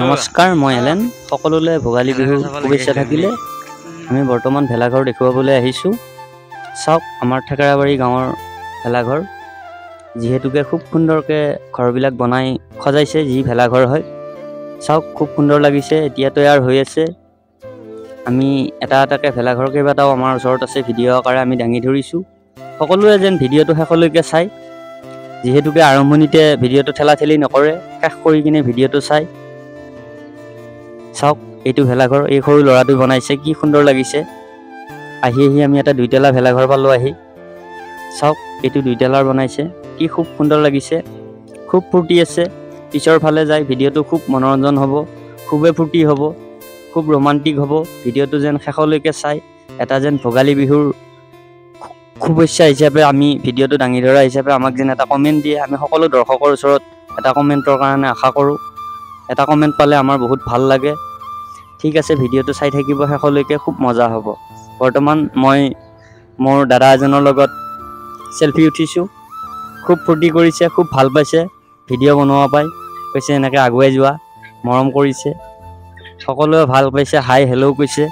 নমস্কাৰ, মই এলেন। সকলোলৈ ভোগালী বিহুৰ শুভেচ্ছা থাকিলে। আমি বৰ্তমান ভেলাঘৰ দেখুৱাবলৈ আহিছোঁ। চাওক, আমাৰ ঠেকেৰাবাৰী গাঁৱৰ ভেলাঘৰ। যিহেতুকে খুব সুন্দৰকৈ ঘৰবিলাক বনাই সজাইছে, যি ভেলাঘৰ হয়। চাওক, খুব সুন্দৰ লাগিছে। এতিয়া তৈয়াৰ হৈ আছে। আমি এটা এটাকৈ ভেলাঘৰ কেইবাটাও আমাৰ ওচৰত আছে, ভিডিঅ' আকাৰে আমি দাঙি ধৰিছোঁ। সকলোৱে যেন ভিডিঅ'টো শেষলৈকে চায়। যিহেতুকে আৰম্ভণিতে ভিডিঅ'টো ঠেলাঠেলি নকৰে, শেষ কৰি কিনে ভিডিঅ'টো চায়। চাওক, এইটো ভেলাঘৰ এই সৰু ল'ৰাটো বনাইছে, কি সুন্দৰ লাগিছে। আহি আমি এটা 2 তলা ভেলাঘৰ পালোঁ আহি। চাওক, এইটো 2 তলাৰ বনাইছে, কি খুব সুন্দৰ লাগিছে। খুব ফূৰ্তি আছে। পিছৰ ফালে যায় ভিডিঅ'টো খুব মনোৰঞ্জন হ'ব, খুবেই ফূৰ্তি হ'ব, খুব ৰোমান্টিক হ'ব। ভিডিঅ'টো যেন শেষলৈকে চাই এটা যেন ভোগালী বিহুৰ শুভেচ্ছা হিচাপে আমি ভিডিঅ'টো দাঙি ধৰা হিচাপে আমাক যেন এটা কমেণ্ট দিয়ে। আমি সকলো দৰ্শকৰ ওচৰত এটা কমেণ্টৰ কাৰণে আশা কৰোঁ। এটা কমেণ্ট পালে আমাৰ বহুত ভাল লাগে। ঠিক আছে, ভিডিঅ'টো চাই থাকিব শেষলৈকে, খুব মজা হ'ব। বৰ্তমান মই মোৰ দাদা এজনৰ লগত চেলফি উঠিছোঁ। খুব ফূৰ্তি কৰিছে, খুব ভাল পাইছে ভিডিঅ' বনোৱা পাই। কৈছে এনেকৈ আগুৱাই যোৱা, মৰম কৰিছে। সকলোৱে ভাল পাইছে, হাই হেল্ল' কৈছে।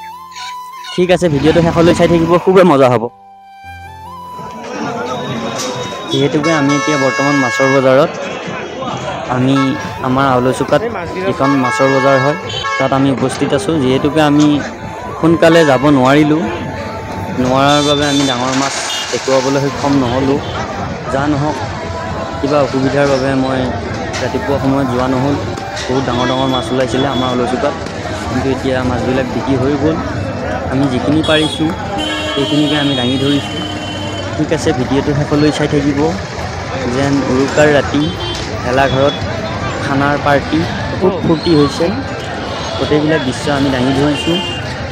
ঠিক আছে, ভিডিঅ'টো শেষলৈ চাই থাকিব, খুবেই মজা হ'ব। যিহেতুকে আমি এতিয়া বৰ্তমান মাছৰ বজাৰত, আমি আমাৰ আউলচুকাত যিখন মাছৰ বজাৰ হয় তাত আমি উপস্থিত আছোঁ। যিহেতুকে আমি সোনকালে যাব নোৱাৰাৰ বাবে আমি ডাঙৰ মাছ দেখুৱাবলৈ সক্ষম নহ'লোঁ। যা নহওক, কিবা অসুবিধাৰ বাবে মই ৰাতিপুৱা সময়ত যোৱা নহ'ল। বহুত ডাঙৰ ডাঙৰ মাছ ওলাইছিলে আমাৰ আউলচুকাত, কিন্তু এতিয়া মাছবিলাক বিক্ৰী হৈ গ'ল। আমি যিখিনি পাৰিছোঁ সেইখিনিকে আমি দাঙি ধৰিছোঁ। ঠিক আছে, ভিডিঅ'টো শেষলৈ চাই থাকিব। যেন উৰুকাৰ ৰাতি ভেলাঘৰত খানাৰ পাৰ্টি, খুব ফূৰ্তি হৈছে। গোটেইবিলাক দৃশ্য আমি দাঙি ধৰিছোঁ।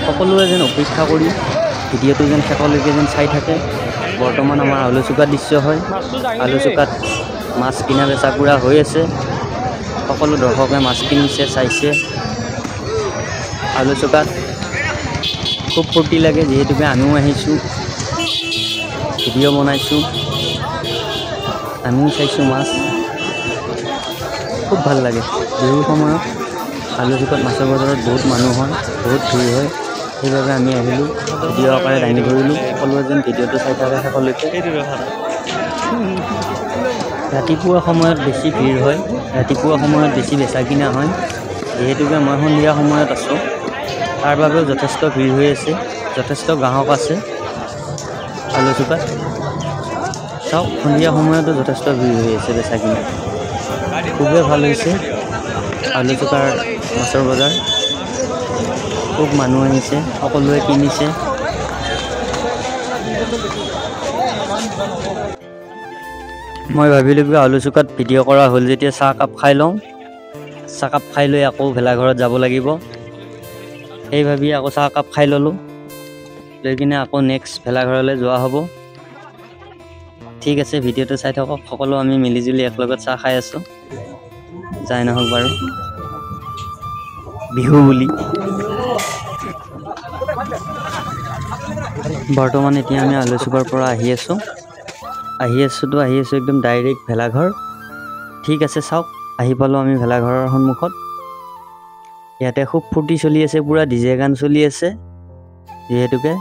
সকলোৱে যেন অপেক্ষা কৰি ভিডিঅ'টো যেন শেষলৈকে যেন চাই থাকে। বৰ্তমান আমাৰ আউলচুকাত দৃশ্য হয়। আউলচুকাত মাছ কিনা বেচা কুৰা হৈ আছে। সকলো দৰ্শকে মাছ কিনিছে, চাইছে। আউলচুকাত খুব ফূৰ্তি লাগে, যিহেতুকে আমিও আহিছোঁ, ভিডিঅ' বনাইছোঁ, আমিও চাইছোঁ মাছ। খুব ভাল লাগে। বিহুৰ সময়ত আউলচুকাত মাছৰ বজাৰত বহুত মানুহ হয়, বহুত ভিৰ হয়। সেইবাবে আমি আহিলোঁ, ভিডিঅ' আকাৰে দাঙি ধৰিলোঁ। সকলোৱে যেন ভিডিঅ'টো চাই থাকে শেষলৈকে। ৰাতিপুৱা সময়ত বেছি ভিৰ হয়, ৰাতিপুৱা সময়ত বেছি বেচা কিনা হয়। যিহেতুকে মই সন্ধিয়া সময়ত আছোঁ, তাৰ বাবেও যথেষ্ট ভিৰ হৈ আছে, যথেষ্ট গ্ৰাহক আছে আউলচুকাত। চাওক, সন্ধিয়া সময়তো যথেষ্ট ভিৰ হৈ আছে বেচা কিনা। খুবেই ভাল হৈছে আউলচুকাৰ মাছৰ বজাৰ। খুব মানুহ আহিছে, সকলোৱে কিনিছে। মই ভাবিলোঁ কি আউলচুকাত ভিডিঅ' কৰা হ'ল যেতিয়া চাহ কাপ খাই লওঁ। চাহকাপ খাই লৈ আকৌ ভেলাঘৰত যাব লাগিব। সেই ভাবি আকৌ চাহকাপ খাই ল'লোঁ, লৈ কিনে আকৌ নেক্সট ভেলাঘৰলৈ যোৱা হ'ব। ঠিক আছে, ভিডিঅ'টো চাই থাকক। সকলো আমি মিলিজুলি একলগত চাহ খাই আছোঁ। যাই নহওক বাৰু, বিহু বুলি। বৰ্তমান এতিয়া আমি আউলচুকাৰ পৰা আহি আছোঁ একদম ডাইৰেক্ট ভেলাঘৰ। ঠিক আছে, চাওক, আহি পালোঁ আমি ভেলাঘৰৰ সন্মুখত। ইয়াতে খুব ফূৰ্তি চলি আছে, পূৰা ডিজে গান চলি আছে। যিহেতুকে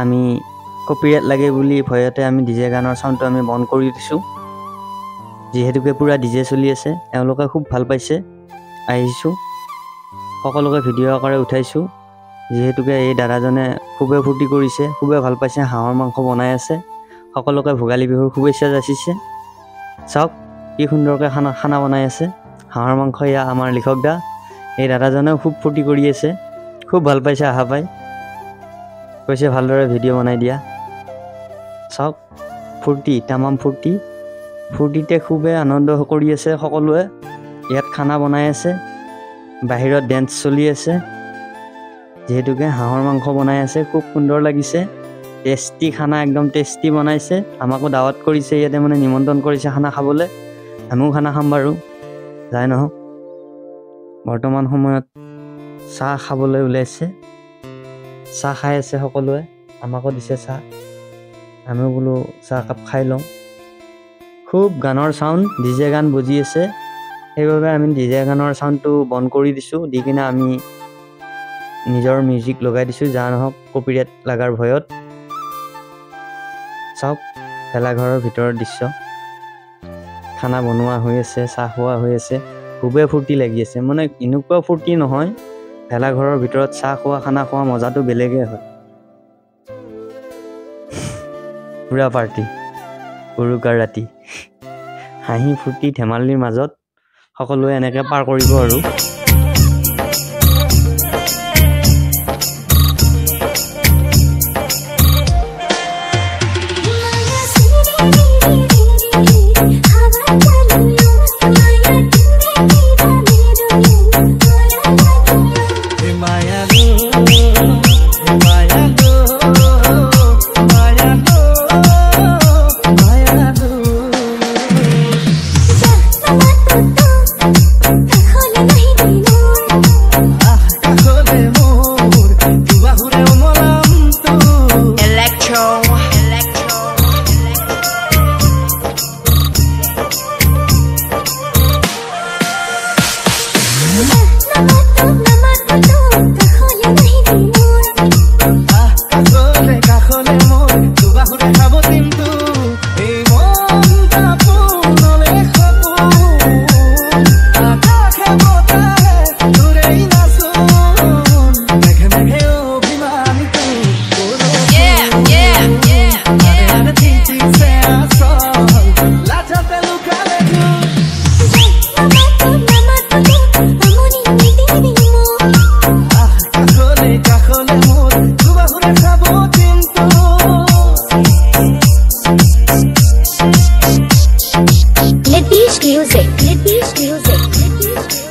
আমি কপিৰাইট লাগে বুলি ভয়তে আমি ডিজে গানৰ চাউণ্ডটো আমি বন্ধ কৰি দিছোঁ। যিহেতুকে পূৰা ডিজে চলি আছে, এওঁলোকে খুব ভাল পাইছে। আহিছোঁ, সকলোকে ভিডিঅ' আকাৰে উঠাইছোঁ। যিহেতুকে এই দাদাজনে খুবেই ফূৰ্তি কৰিছে, খুবেই ভাল পাইছে, হাঁহৰ মাংস বনাই আছে। সকলোকে ভোগালী বিহুৰ শুভেচ্ছা যাচিছে। চাওক, কি সুন্দৰকৈ খানা বনাই আছে। হাঁহৰ মাংস এয়া আমাৰ লিখক দা। এই দাদাজনেও খুব ফূৰ্তি কৰি আছে, খুব ভাল পাইছে আহা পাই। কৈছে ভালদৰে ভিডিঅ' বনাই দিয়া। চাওক, ফূৰ্তি, তামাম ফূৰ্তি। ফূৰ্তিতে খুবেই আনন্দ কৰি আছে সকলোৱে। ইয়াত খানা বনাই আছে, বাহিৰত ডেন্স চলি আছে। যিহেতুকে হাঁহৰ মাংস বনাই আছে, খুব সুন্দৰ লাগিছে। টেষ্টি খানা, একদম টেষ্টি বনাইছে। আমাকো দাৱাত কৰিছে, ইয়াতে মানে নিমন্ত্ৰণ কৰিছে খানা খাবলৈ। আমিও খানা খাম বাৰু, যাই নহওক। বৰ্তমান সময়ত চাহ খাবলৈ ওলাইছে, চাহ খাই আছে সকলোৱে। আমাকো দিছে চাহ, আমিও বোলো চাহ কাপ খাই লওঁ। খুব গানৰ চাউণ্ড, ডিজে গান বজি আছে। সেইবাবে আমি ডিজে গানৰ চাউণ্ডটো বন্ধ কৰি দিছোঁ দি কিনে আমি নিজৰ মিউজিক লগাই দিছোঁ যা নহওক কপিৰাইট লগাৰ ভয়ত চাওক ভেলাঘৰৰ ভিতৰৰ দৃশ্য খানা বনোৱা হৈ আছে চাহ খোৱা হৈ আছে খুবেই ফূৰ্তি লাগি আছে মানে এনেকুৱা ফূৰ্তি নহয় ভেলাঘৰৰ ভিতৰত চাহ খোৱা খানা খোৱা মজাটো বেলেগেই হয় পুৰা পাৰ্টি উৰুকাৰ ৰাতি হাঁহি ফূৰ্তি ধেমালিৰ মাজত সকলোৱে এনেকৈ পাৰ কৰিব আৰু Let these music.